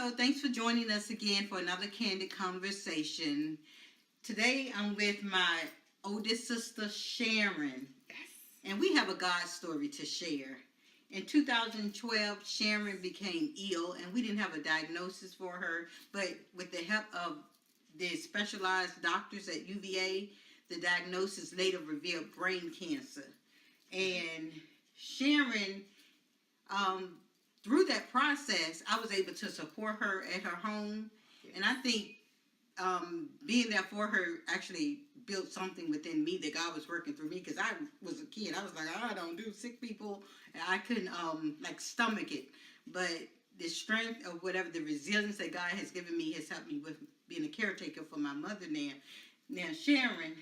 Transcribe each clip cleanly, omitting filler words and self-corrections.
Hello, thanks for joining us again for another Candid conversation. Today I'm with my oldest sister, Sharon, and we have a God story to share. In 2012, Sharon became ill, and we didn't have a diagnosis for her, but with the help of the specialized doctors at UVA, the diagnosis later revealed brain cancer. And Sharon, through that process, I was able to support her at her home. And I think being there for her actually built something within me that God was working through me, because I was a kid. I was like, I don't do sick people. And I couldn't stomach it. But the strength of whatever, the resilience that God has given me has helped me with being a caretaker for my mother now. Now, Sharon,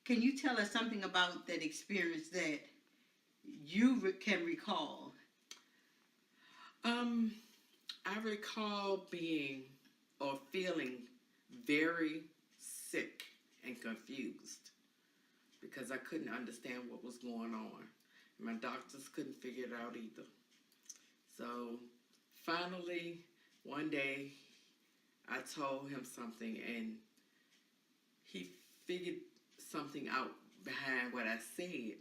can you tell us something about that experience that you can recall? I recall being or feeling very sick and confused because I couldn't understand what was going on. My doctors couldn't figure it out either. So finally, one day, I told him something and he figured something out behind what I said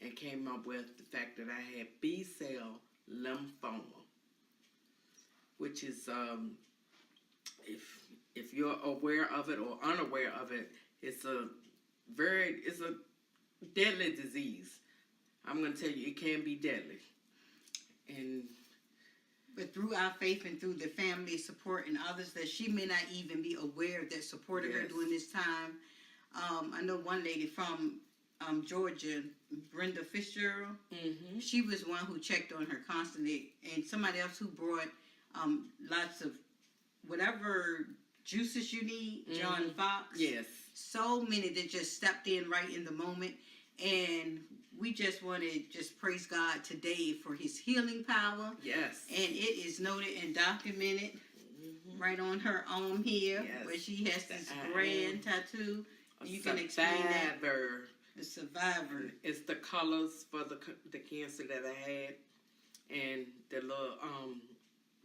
and came up with the fact that I had B-cell lymphoma, which is, if you're aware of it or unaware of it, it's a deadly disease. I'm going to tell you, it can be deadly. But through our faith and through the family support and others that she may not even be aware that supported her during this time. I know one lady from Georgia, Brenda Fisher, she was one who checked on her constantly, and somebody else who brought lots of whatever juices you need, John Fox. Yes. So many that just stepped in right in the moment, and we just want to just praise God today for his healing power. Yes. And it is noted and documented right on her arm here, where she has this grand tattoo. You can explain that. The survivor. It's the colors for the cancer that I had, and the little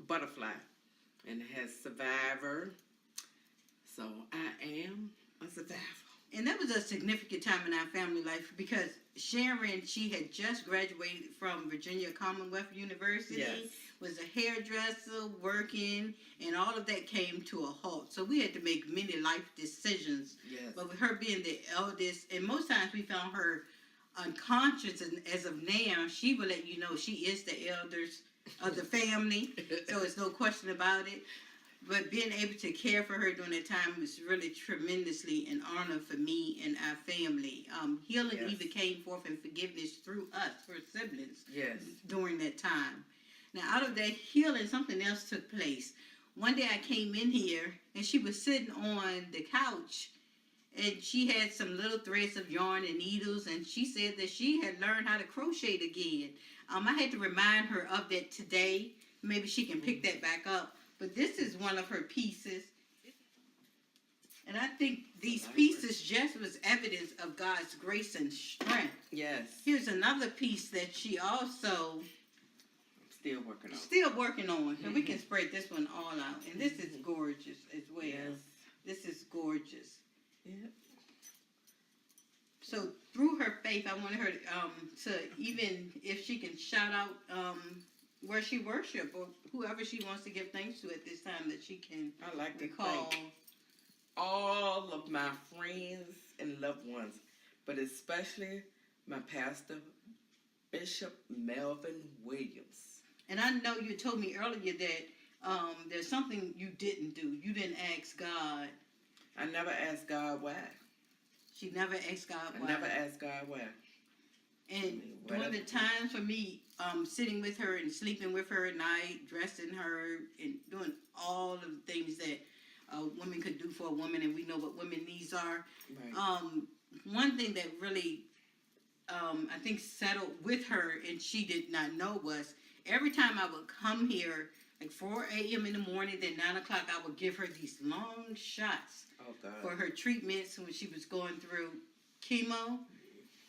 butterfly, and it has survivor. So I am a survivor. And that was a significant time in our family life because Sharon, she had just graduated from Virginia Commonwealth University, was a hairdresser, working, and all of that came to a halt. So we had to make many life decisions. Yes. But with her being the eldest, and most times we found her unconscious, and as of now, she will let you know she is the eldest of the family. So it's no question about it. But being able to care for her during that time was really tremendously an honor for me and our family. Healing even came forth in forgiveness through us, her siblings, during that time. Now, out of that healing, something else took place. One day I came in here, and she was sitting on the couch, and she had some little threads of yarn and needles, and she said that she had learned how to crochet again. I had to remind her of that today. Maybe she can pick that back up. But this is one of her pieces. And I think these pieces just was evidence of God's grace and strength. Yes. Here's another piece that she also... Still working on. And we can spread this one all out. And this is gorgeous as well. Yes. This is gorgeous. Yeah. So through her faith, I want her to, even if she can shout out... where she worship or whoever she wants to give thanks to at this time that she can I like to recall. thank all of my friends and loved ones, but especially my pastor, Bishop Melvin Williams. And I know you told me earlier that there's something you didn't do. You didn't ask God. I never asked God why. She never asked God why. I never asked God why. And during the times for me, sitting with her and sleeping with her at night, dressing her, and doing all of the things that women could do for a woman, and we know what women needs are. Right. One thing that really, I think, settled with her, and she did not know, was every time I would come here, like 4 a.m. in the morning, then 9 o'clock, I would give her these long shots for her treatments when she was going through chemo.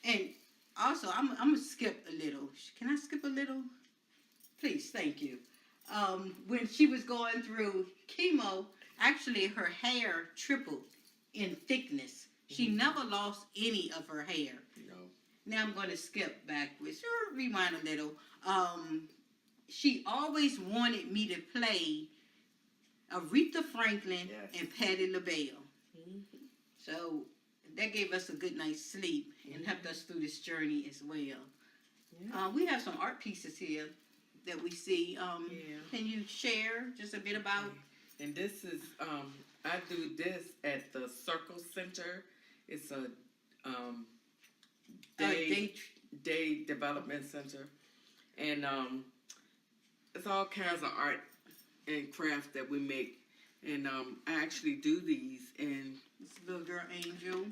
And also, I'm going to skip a little. Can I skip a little? Please, thank you. when she was going through chemo, actually her hair tripled in thickness. She never lost any of her hair. No. Now I'm going to skip backwards. Rewind a little. She always wanted me to play Aretha Franklin and Patti LaBelle. So that gave us a good night's sleep and helped us through this journey as well. We have some art pieces here that we see. Can you share just a bit about? And this is, I do this at the Circle Center. It's a day development center. And it's all kinds of art and crafts that we make. And I actually do these. And this little girl Angel.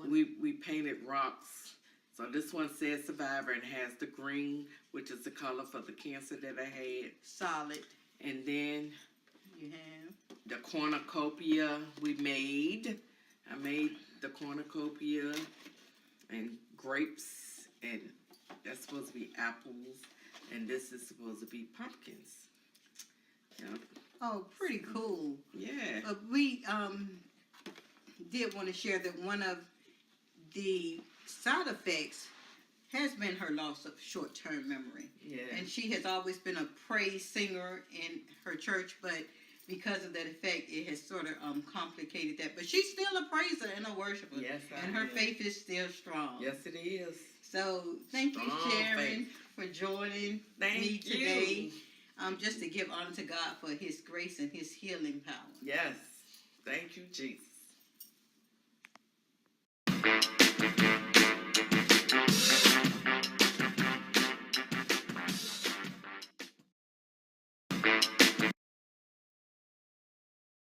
We painted rocks. So this one says Survivor and has the green, which is the color for the cancer that I had. Solid. And then you have the cornucopia we made. I made the cornucopia and grapes, and that's supposed to be apples, and this is supposed to be pumpkins. Yep. Oh, pretty cool. Yeah. We did want to share that one of the side effects has been her loss of short-term memory. Yeah. And she has always been a praise singer in her church, but because of that effect, it has sort of complicated that. But she's still a praiser and a worshiper. Yes, and her faith is still strong. Yes, it is. So thank you, Sharon, for joining me today. Just to give honor to God for His grace and His healing power. Yes. Thank you, Jesus.